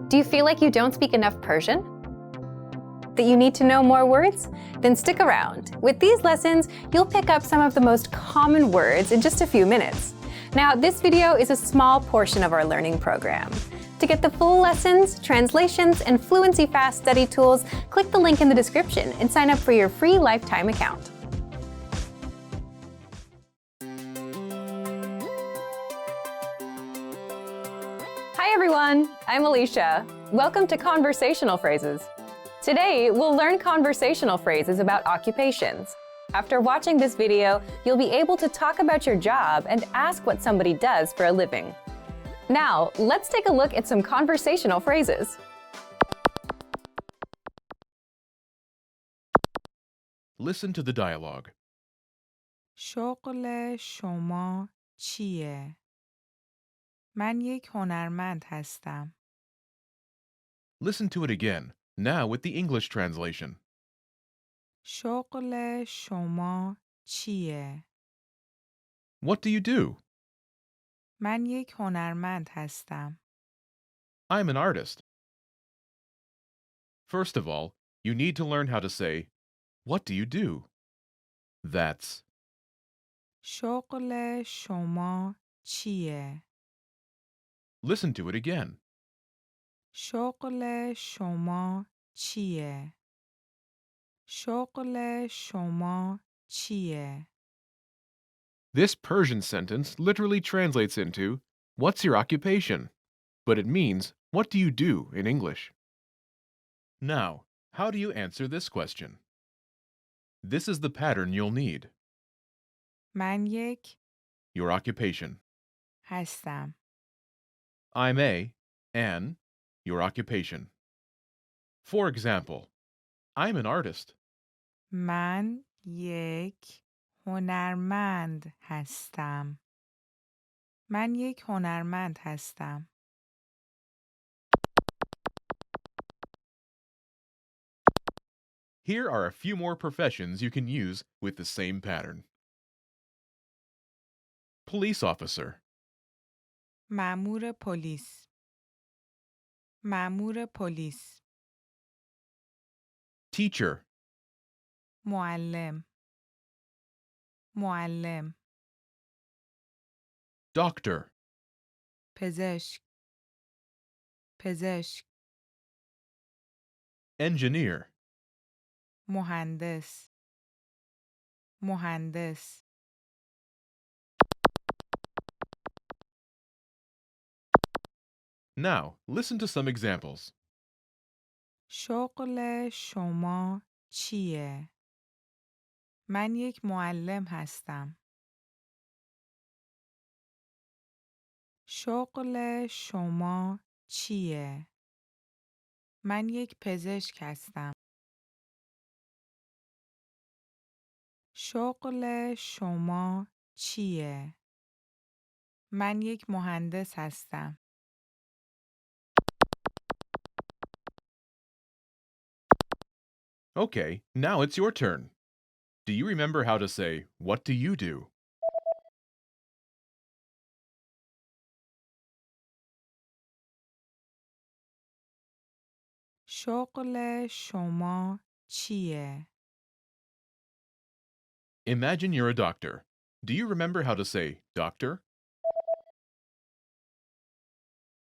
Do you feel like you don't speak enough Persian? That you need to know more words? Then stick around. With these lessons, you'll pick up some of the most common words in just a few minutes. Now, this video is a small portion of our learning program. To get the full lessons, translations, and fluency fast study tools, click the link in the description and sign up for your free lifetime account. Hi everyone, I'm Alicia. Welcome to Conversational Phrases. Today, we'll learn conversational phrases about occupations. After watching this video, you'll be able to talk about your job and ask what somebody does for a living. Now, let's take a look at some conversational phrases. Listen to the dialogue. شغل شما چیه؟ من یک هنرمند هستم. Listen to it again, now with the English translation. شغل شما چیه؟ What do you do? من یک هنرمند هستم. I'm an artist. First of all, you need to learn how to say, what do you do? That's شغل شما چیه؟ listen to it again. شغل شما چیه؟ شغل شما چیه؟ This Persian sentence literally translates into, what's your occupation? But it means, what do you do in English? Now, how do you answer this question? This is the pattern you'll need. من یک Your occupation. هستم. I'm an, your occupation. For example, I'm an artist. من یک هنرمند هستم. من یک هنرمند هستم. Here are a few more professions you can use with the same pattern. Police officer, مأمور پلیس. مأمور پلیس. teacher, معلم. معلم. doctor, پزشک. پزشک. engineer, مهندس. مهندس. Now, listen to some examples. شغل شما چیه؟ من یک معلم هستم. شغل شما چیه؟ من یک پزشک هستم. شغل شما چیه؟ من یک مهندس هستم. Okay, now it's your turn. Do you remember how to say, what do you do? شغل شما چیه؟ Imagine you're a doctor. Do you remember how to say, doctor?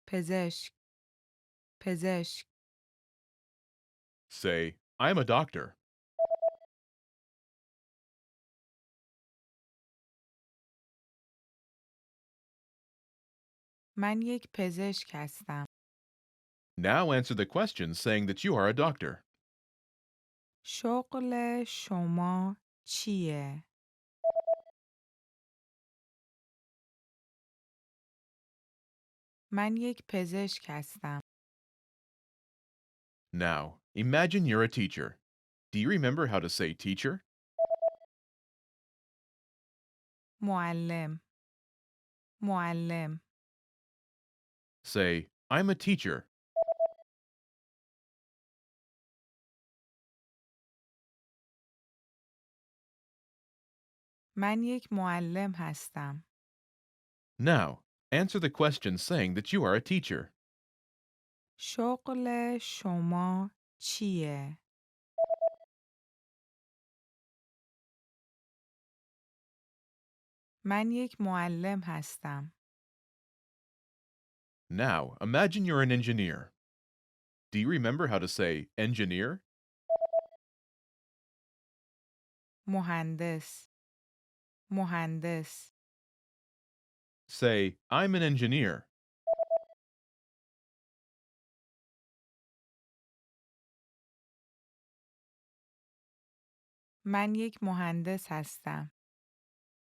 پزشک. پزشک. Say, I'm a doctor. من یک پزشک هستم. Now answer the question saying that you are a doctor. شغل شما چیه؟ من یک پزشک هستم. Now, imagine you're a teacher. Do you remember how to say teacher? معلم. معلم. Say, I'm a teacher. من یک معلم هستم. Now, answer the question saying that you are a teacher. شغل شما چیه؟ من یک معلم هستم. Now, imagine you're an engineer. Do you remember how to say engineer? مهندس. مهندس. Say, I'm an engineer. من یک مهندس هستم.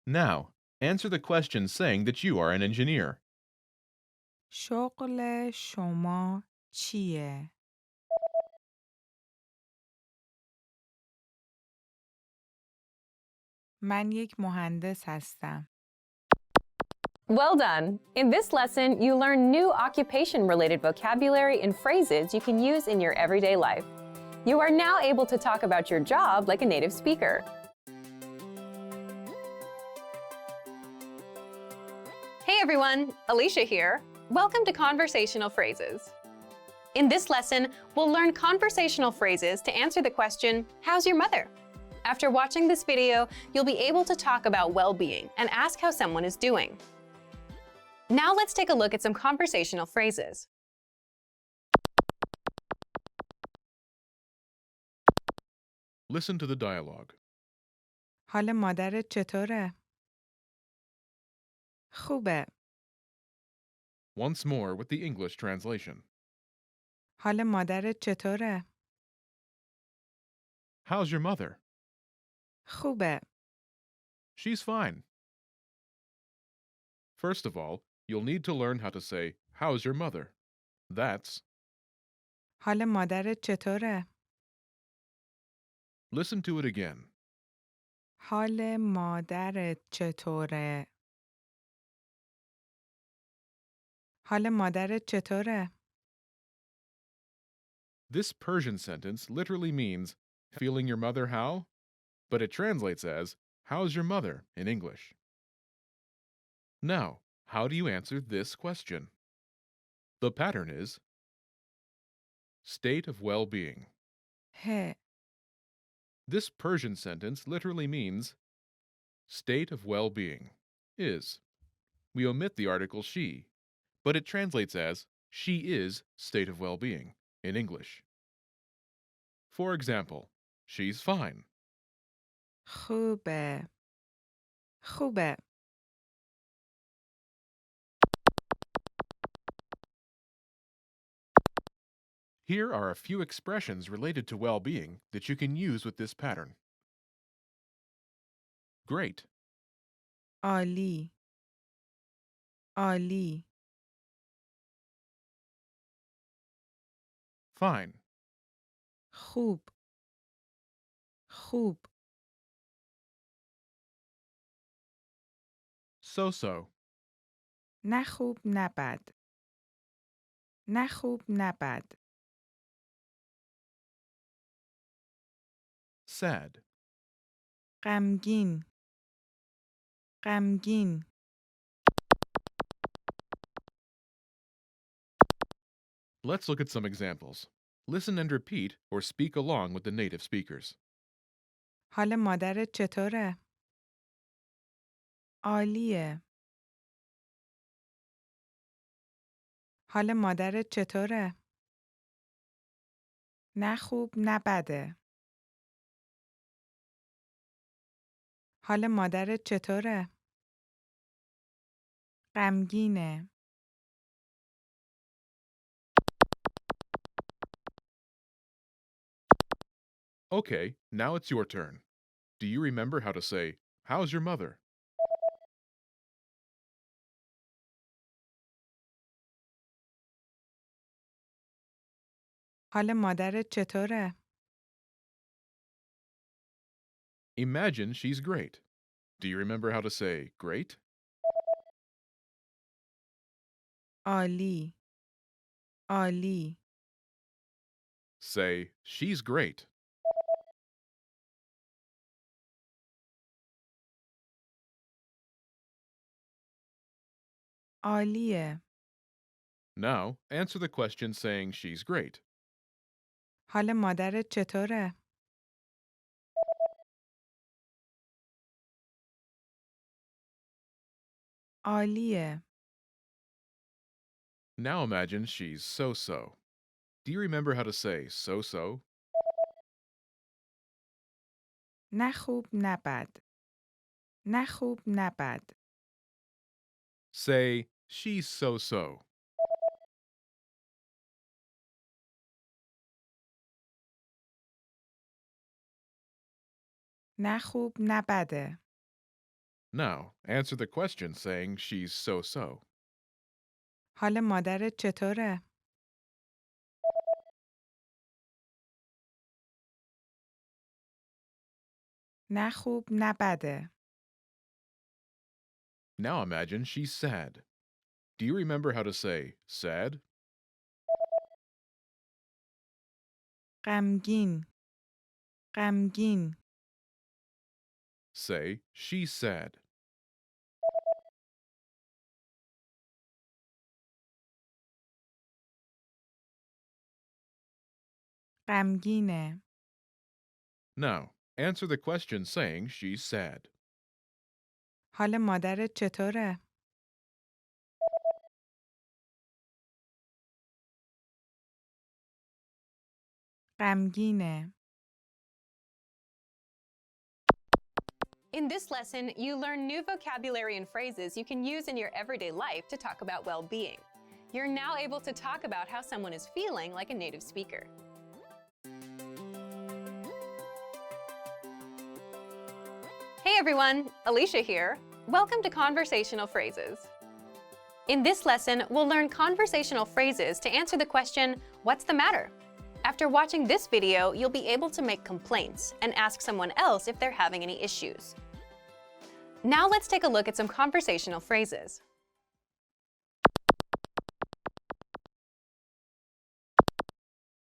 Now, answer the question saying that you are an engineer. شغل شما چیه؟ من یک مهندس هستم. Well done! In this lesson, you learn new occupation-related vocabulary and phrases you can use in your everyday life. You are now able to talk about your job like a native speaker. Hey everyone, Alicia here. Welcome to Conversational Phrases. In this lesson, we'll learn conversational phrases to answer the question, how's your mother? After watching this video, you'll be able to talk about well-being and ask how someone is doing. Now let's take a look at some conversational phrases. Listen to the dialogue. حال مادرت چطوره؟ خوبه. Once more with the English translation. حال مادرت چطوره؟ How's your mother? خوبه. She's fine. First of all, you'll need to learn how to say, how's your mother? That's, حال مادرت چطوره؟ listen to it again. حال مادرت چطوره؟ حال مادرت چطوره؟ This Persian sentence literally means, feeling your mother how? But it translates as, how's your mother in English? Now, how do you answer this question? The pattern is state of well-being. ه. This Persian sentence literally means state of well-being is. We omit the article she, but it translates as she is state of well-being in English. For example, she's fine. خوبه. خوبه. Here are a few expressions related to well-being that you can use with this pattern. Great, عالی. عالی. fine, خوب. خوب. so-so, نه خوب نه بد. نه خوب نه بد. sad, غمگین. غمگین. Let's look at some examples. Listen and repeat or speak along with the native speakers. حال مادرت چطوره؟ عالیه. حال مادرت چطوره؟ نه خوب نه بده. حال مادرت چطوره؟ غمگینه. Okay, now it's your turn. Do you remember how to say, how's your mother? حال مادرت چطوره؟ Imagine she's great. Do you remember how to say great? عالی. عالی. Say, she's great. عالیه. Now, answer the question saying she's great. حال مادرت چطوره؟ عالیه. Now imagine she's so-so. Do you remember how to say so-so? نه خوب نه بد. نه خوب نه بد. Say, she's so-so. نه خوب نه بده. Now, answer the question saying she's so-so. حال مادرت چطوره؟ نه خوب نه بده. Now imagine she's sad. Do you remember how to say sad? غمگین. غمگین. Say, she's sad. غمگینه. Now, answer the question saying she's sad. حال مادرت چطوره؟ غمگینه. In this lesson, you learn new vocabulary and phrases you can use in your everyday life to talk about well-being. You're now able to talk about how someone is feeling like a native speaker. Hey everyone, Alicia here. Welcome to Conversational Phrases. In this lesson, we'll learn conversational phrases to answer the question, what's the matter? After watching this video, you'll be able to make complaints and ask someone else if they're having any issues. Now let's take a look at some conversational phrases.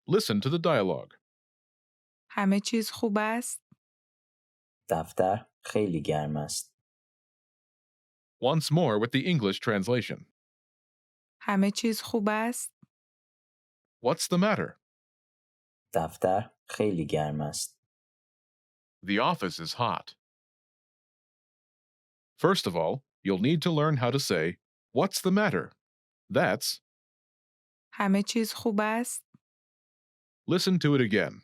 Listen to the dialogue. همه چیز خوب است؟ دفتر خیلی گرم است. Once more with the English translation. همه چیز خوب است؟ What's the matter? دفتر خیلی گرم است. The office is hot. First of all, you'll need to learn how to say, what's the matter? That's, همه چیز خوب است؟ listen to it again.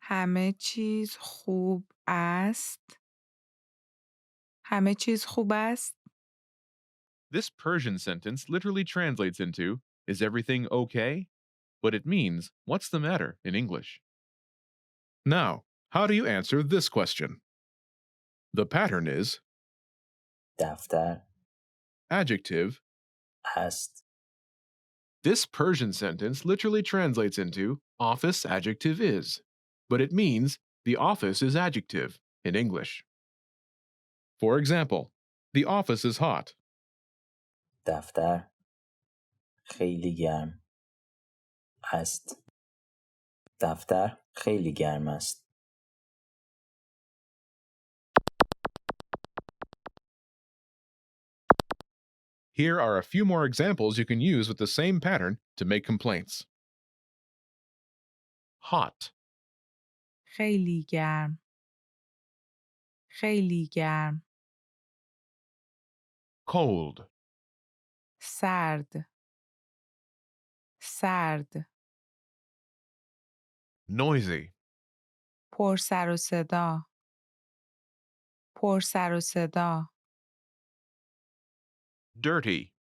همه چیز خوب است؟ همه چیز خوب است؟ This Persian sentence literally translates into, is everything okay? But it means, what's the matter in English? Now, how do you answer this question? The pattern is دفتر adjective. است. This Persian sentence literally translates into office adjective is, but it means the office is adjective in English. For example, the office is hot. دفتر خیلی گرم است. دفتر خیلی گرم است. Here are a few more examples you can use with the same pattern to make complaints. Hot, خیلی گرم. خیلی گرم. cold, سرد. سرد. noisy, پر سر و صدا. پر سر و صدا. dirty,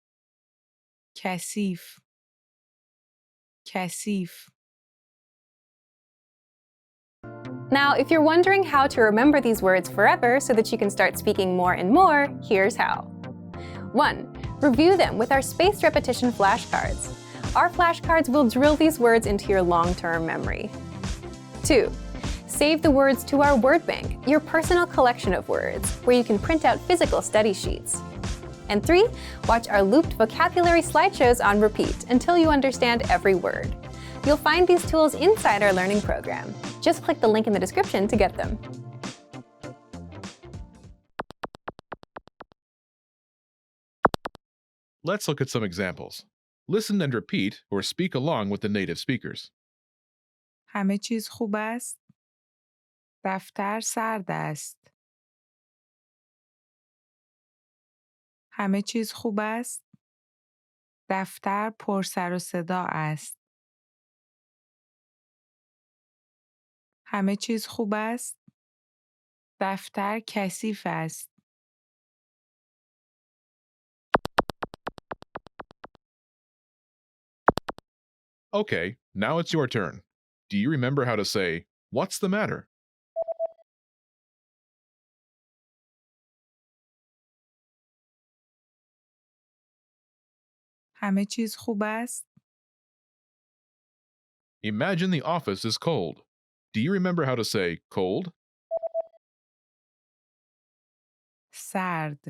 کثیف. کثیف. Now, if you're wondering how to remember these words forever so that you can start speaking more and more, here's how. 1. Review them with our spaced repetition flashcards. Our flashcards will drill these words into your long-term memory. 2. Save the words to our word bank, your personal collection of words, where you can print out physical study sheets. And 3. Watch our looped vocabulary slideshows on repeat until you understand every word. You'll find these tools inside our learning program. Just click the link in the description to get them. Let's look at some examples. Listen and repeat or speak along with the native speakers. همه چیز خوب است؟ دفتر سرد است. همه چیز خوب است؟ دفتر پر سر و صدا است. همه چیز خوب است؟ دفتر کثیف است. Okay, now it's your turn. Do you remember how to say, "What's the matter?" همه چیز خوب است؟ Imagine the office is cold. Do you remember how to say cold? سرد.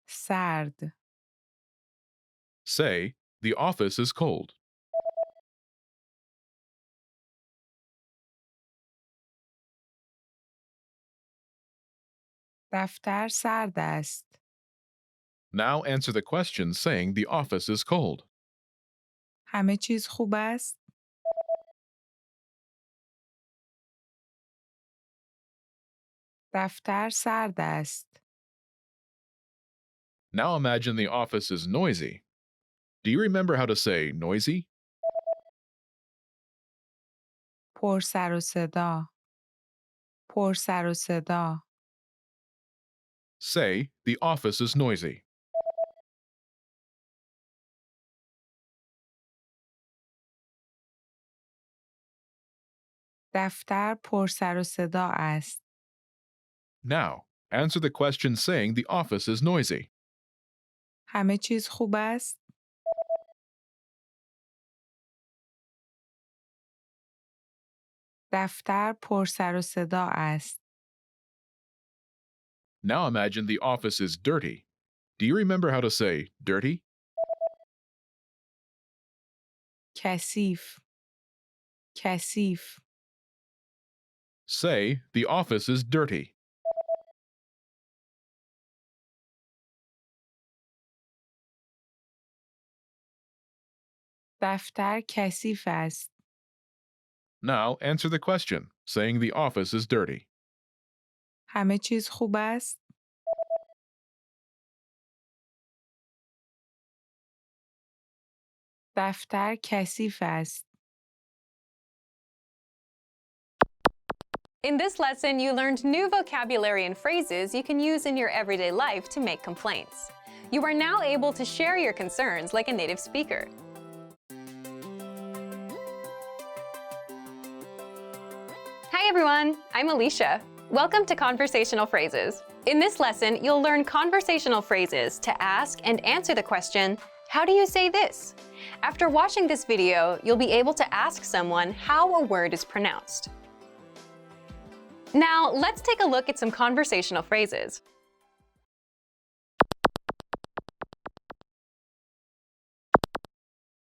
سرد. Say, the office is cold. دفتر سرد است. Now answer the question saying the office is cold. همه چیز خوب است؟ دفتر سرد است. Now imagine the office is noisy. Do you remember how to say noisy? پر سر و صدا. پر سر و صدا. Say, the office is noisy. دفتر پر سر و صدا است. Now, answer the question saying the office is noisy. همه چیز خوب است؟ دفتر پر سر و صدا است. Now imagine the office is dirty. Do you remember how to say dirty? کثیف. کثیف. Say, the office is dirty. دفتر کثیف است. Now answer the question saying the office is dirty. همه چیز خوب است؟ دفتر کثیف است. In this lesson, you learned new vocabulary and phrases you can use in your everyday life to make complaints. You are now able to share your concerns like a native speaker. Hi everyone, I'm Alicia. Welcome to Conversational Phrases. In this lesson, you'll learn conversational phrases to ask and answer the question, how do you say this? After watching this video, you'll be able to ask someone how a word is pronounced. Now, let's take a look at some conversational phrases.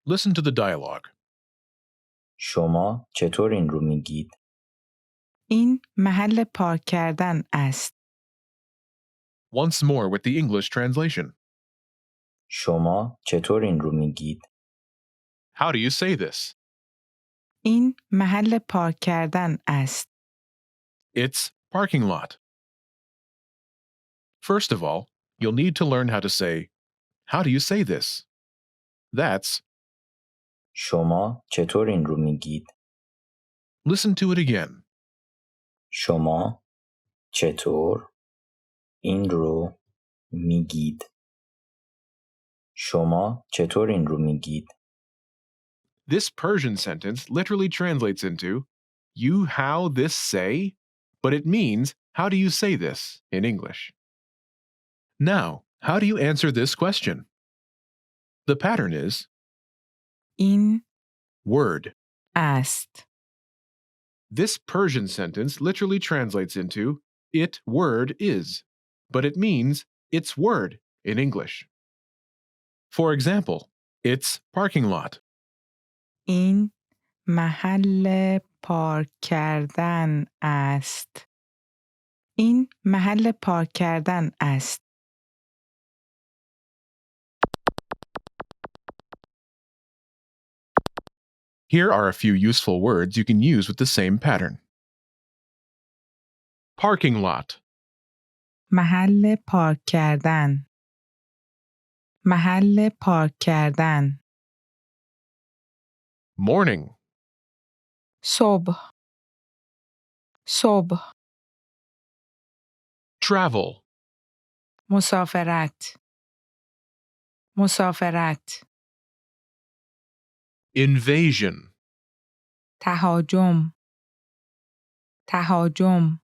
Listen to the dialogue. شما چطور این رو میگید؟ این محل پارک کردن است. Once more with the English translation. شما چطور این رو میگید؟ How do you say this? این محل پارک کردن است. It's parking lot. First of all, you'll need to learn how to say, how do you say this? That's, شما چطور این رو میگید؟ listen to it again. شما چطور این رو میگید؟ شما چطور این رو میگید؟ This Persian sentence literally translates into, you how this say, but it means, how do you say this in English? Now, how do you answer this question? The pattern is این word. است. This Persian sentence literally translates into, it word is, but it means, it's word in English. For example, it's parking lot. این محل پارک کردن است. این محل پارک کردن است. Here are a few useful words you can use with the same pattern. Parking lot, محل پارک کردن. محل پارک کردن. morning, صبح. صبح. travel, مسافرت. مسافرت. invasion, تهاجم. تهاجم.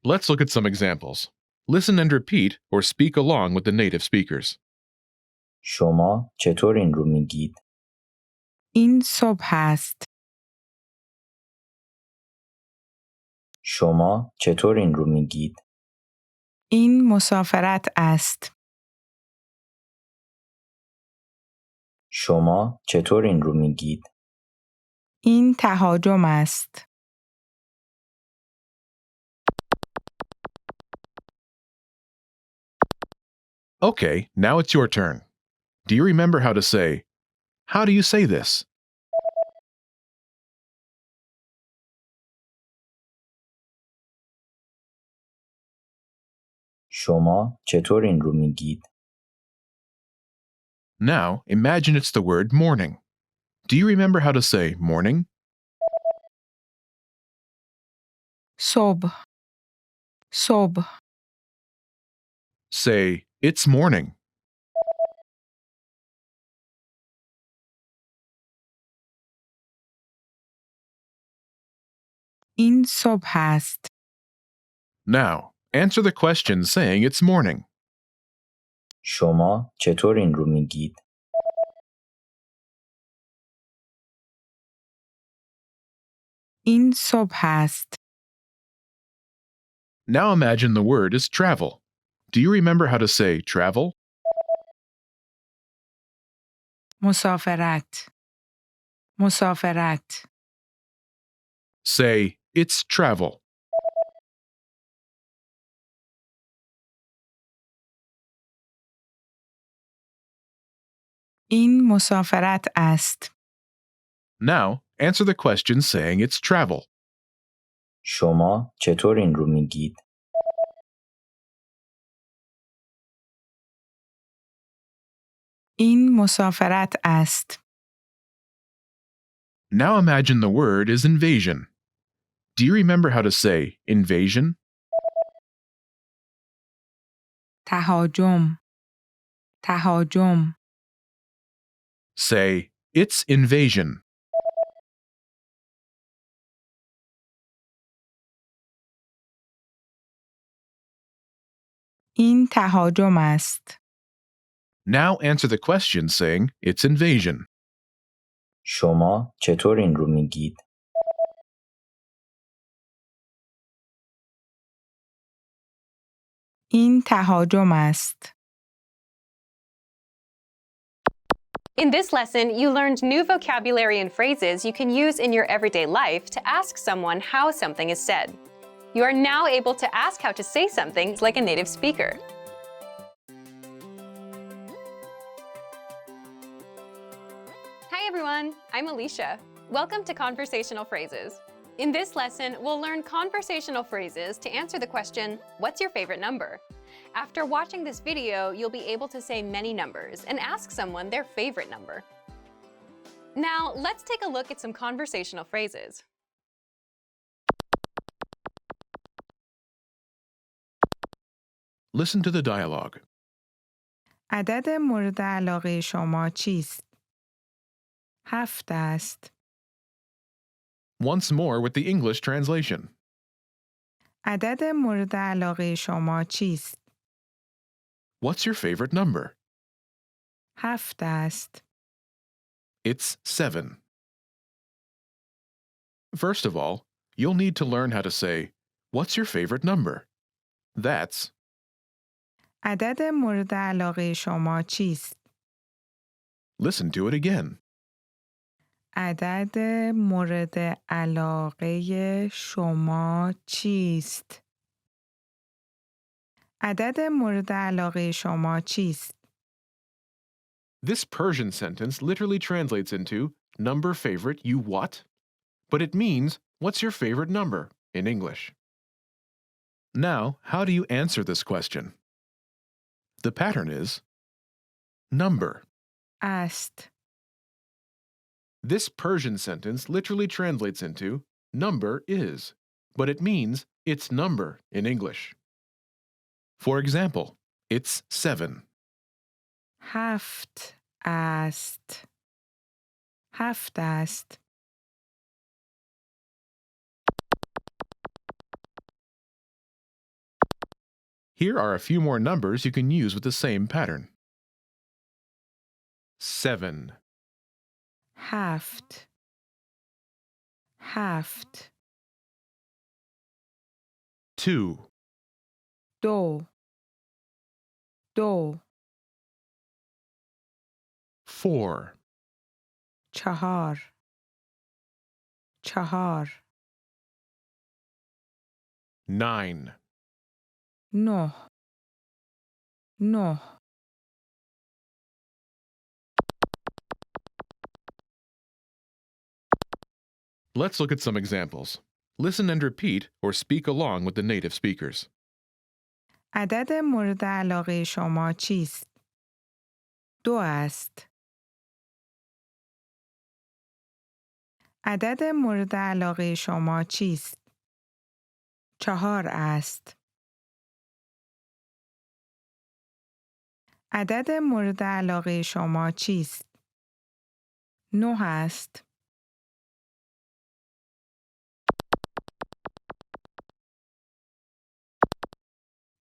Let's look at some examples. Listen and repeat or speak along with the native speakers. شما چطور این رو میگید؟ این صبح است. شما چطور این رو میگید؟ این مسافرت است. شما چطور این رو میگید؟ این تهاجم است. Okay, now it's your turn. Do you remember how to say, "How do you say this?" شما چطور این رو میگید؟ Now, imagine it's the word morning. Do you remember how to say morning? صبح. صبح. Say, it's morning. این صبح است. Now, answer the question saying it's morning. شما چطور این رو میگید؟ این صبح است. Now imagine the word is travel. Do you remember how to say travel? مسافرت. مسافرت. Say, it's travel. این مسافرت است. Now, answer the question saying it's travel. شما چطور این رو میگید؟ این مسافرت است. Now imagine the word is invasion. Do you remember how to say invasion? تهاجم. تهاجم. Say, it's invasion. این تهاجم است. Now answer the question saying it's invasion. شما چطور این رو میگید؟ این تهاجم است. In this lesson, you learned new vocabulary and phrases you can use in your everyday life to ask someone how something is said. You are now able to ask how to say something like a native speaker. Hi everyone, I'm Alicia. Welcome to Conversational Phrases. In this lesson, we'll learn conversational phrases to answer the question, what's your favorite number? After watching this video, you'll be able to say many numbers and ask someone their favorite number. Now, let's take a look at some conversational phrases. Listen to the dialogue. عدد مورد علاقه شما چیست؟ 7 است. Once more with the English translation. عدد مورد علاقه شما چیست؟ What's your favorite number? 7 است. It's 7. First of all, you'll need to learn how to say, "What's your favorite number?" That's عدد مورد علاقه شما چیست؟ listen to it again. عدد مورد علاقه شما چیست؟ عدد مورد علاقه شما چیست؟ This Persian sentence literally translates into number favorite you what? But it means what's your favorite number in English. Now, how do you answer this question? The pattern is number. است. This Persian sentence literally translates into number is, but it means it's number in English. For example, it's 7. 7 است. 7 است. Here are a few more numbers you can use with the same pattern. 7, 7 7 2, 2 2 4, 4 4 9, 9 9 Let's look at some examples. Listen and repeat or speak along with the native speakers. عدد مورد علاقه شما چیست؟ 2 است. عدد مورد علاقه شما چیست؟ 4 است. عدد مورد علاقه شما چیست؟ 9 است.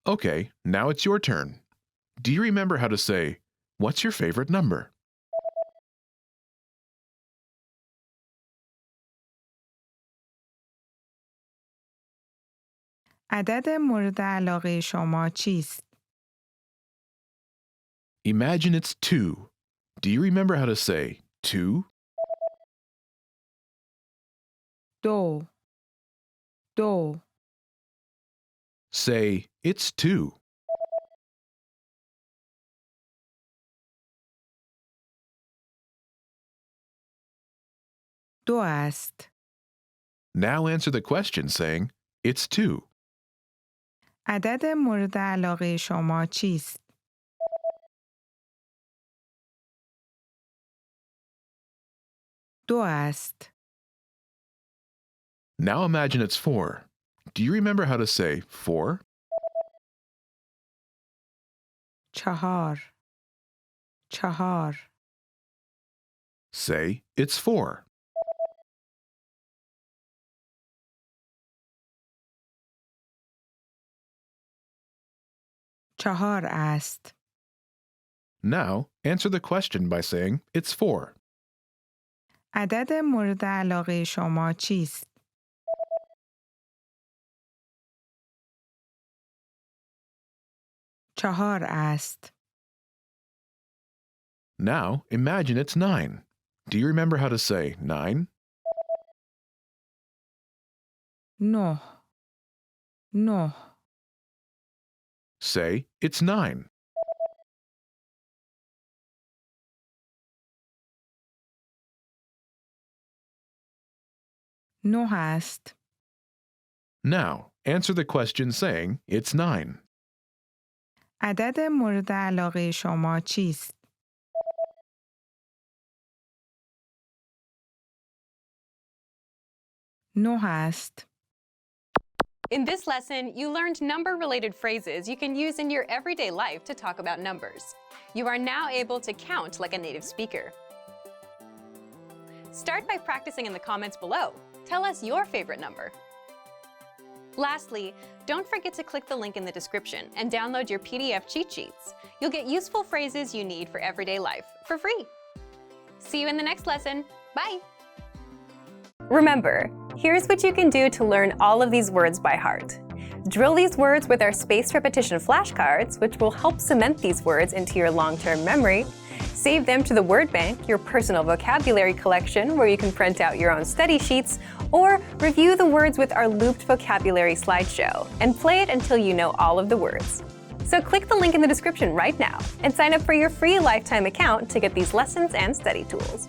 Okay, now it's your turn. Do you remember how to say, what's your favorite number? عدد مورد علاقه شما چیست؟ Imagine it's 2. Do you remember how to say 2? 2 2 Say, it's 2. 2 است. Now answer the question saying, it's 2. عدد مورد علاقه شما چیست؟ 2 است. Now imagine it's 4. Do you remember how to say 4? 4 4 Say, it's 4. 4 است. Now, answer the question by saying, it's 4. عدد مورد علاقه شما چیست؟ 4 است. Now, imagine it's 9. Do you remember how to say 9? 9 9 Say, it's 9. 9 است. Now, answer the question saying, it's 9. عدد مورد علاقه شما چیست؟ 9 است. In this lesson, you learned number-related phrases you can use in your everyday life to talk about numbers. You are now able to count like a native speaker. Start by practicing in the comments below. Tell us your favorite number. Lastly, don't forget to click the link in the description and download your PDF cheat sheets. You'll get useful phrases you need for everyday life for free. See you in the next lesson. Bye! Remember, here's what you can do to learn all of these words by heart. Drill these words with our spaced repetition flashcards, which will help cement these words into your long-term memory. Save them to the word bank, your personal vocabulary collection, where you can print out your own study sheets, or review the words with our looped vocabulary slideshow and play it until you know all of the words. So click the link in the description right now and sign up for your free lifetime account to get these lessons and study tools.